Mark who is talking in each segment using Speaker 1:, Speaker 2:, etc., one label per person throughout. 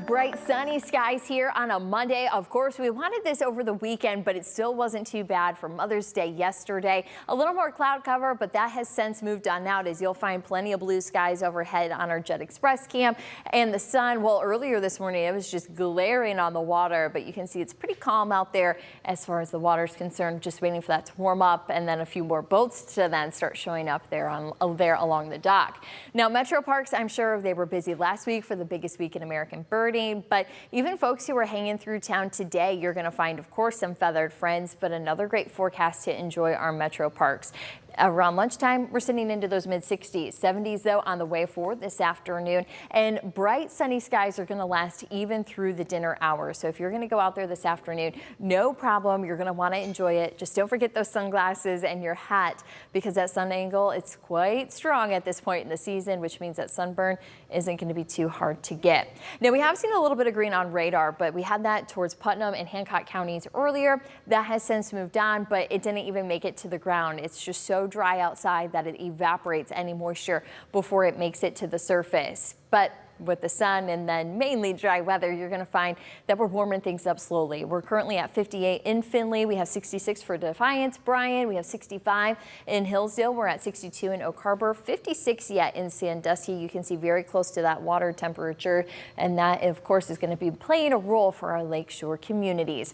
Speaker 1: Bright sunny skies here on a Monday. Of course, we wanted this over the weekend, but it still wasn't too bad for Mother's Day yesterday. A little more cloud cover, but that has since moved on out as you'll find plenty of blue skies overhead on our Jet Express cam. And the sun, well, earlier this morning, it was just glaring on the water, but you can see it's pretty calm out there as far as the water's concerned, just waiting for that to warm up and then a few more boats to then start showing up there along the dock. Now, Metro Parks, I'm sure they were busy last week for the biggest week in American birding. But even folks who are hanging through town today, you're going to find, of course, some feathered friends, but another great forecast to enjoy our Metro Parks. Around lunchtime, we're sitting into those mid-60s, 70s though on the way forward this afternoon, and bright sunny skies are going to last even through the dinner hours. So if you're going to go out there this afternoon, no problem. You're going to want to enjoy it. Just don't forget those sunglasses and your hat because that sun angle, it's quite strong at this point in the season, which means that sunburn isn't going to be too hard to get. Now we have seen a little bit of green on radar, but we had that towards Putnam and Hancock counties earlier. That has since moved on, but it didn't even make it to the ground. It's just so dry outside that it evaporates any moisture before it makes it to the surface. But with the sun and then mainly dry weather, you're going to find that we're warming things up slowly. We're currently at 58 in Findlay. We have 66 for Defiance, Bryan. We have 65 in Hillsdale. We're at 62 in Oak Harbor, 56 yet in Sandusky. You can see very close to that water temperature, and that, of course, is going to be playing a role for our lakeshore communities.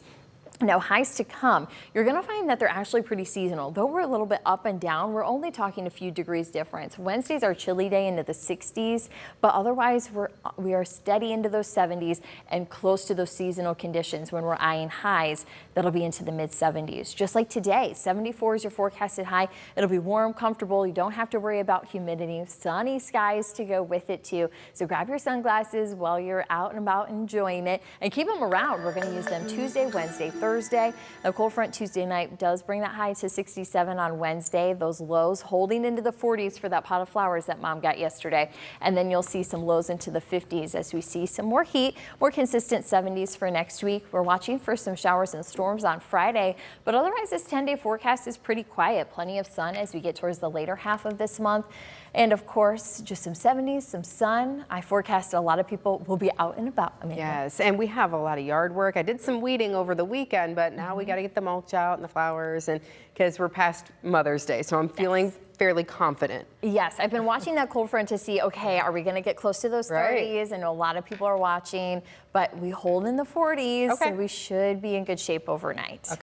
Speaker 1: Now, highs to come, you're going to find that they're actually pretty seasonal. Though we're a little bit up and down, we're only talking a few degrees difference. Wednesday's our chilly day into the 60s, but otherwise we are steady into those 70s and close to those seasonal conditions when we're eyeing highs that'll be into the mid 70s. Just like today, 74 is your forecasted high. It'll be warm, comfortable. You don't have to worry about humidity. Sunny skies to go with it too. So grab your sunglasses while you're out and about enjoying it and keep them around. We're going to use them Tuesday, Wednesday, Thursday. The cold front Tuesday night does bring that high to 67 on Wednesday. Those lows holding into the 40s for that pot of flowers that Mom got yesterday. And then you'll see some lows into the 50s as we see some more heat, more consistent 70s for next week. We're watching for some showers and storms on Friday, but otherwise this 10-day forecast is pretty quiet. Plenty of sun as we get towards the later half of this month. And of course, just some 70s, some sun. I forecast a lot of people will be out and about.
Speaker 2: Yes, and we have a lot of yard work. I did some weeding over the weekend, but now we got to get the mulch out and the flowers, and because we're past Mother's Day, so I'm feeling fairly confident.
Speaker 1: Yes, I've been watching that cold front to see, okay, are we going to get close to those 30s? I know a lot of people are watching, but we hold in the 40s, so we should be in good shape overnight.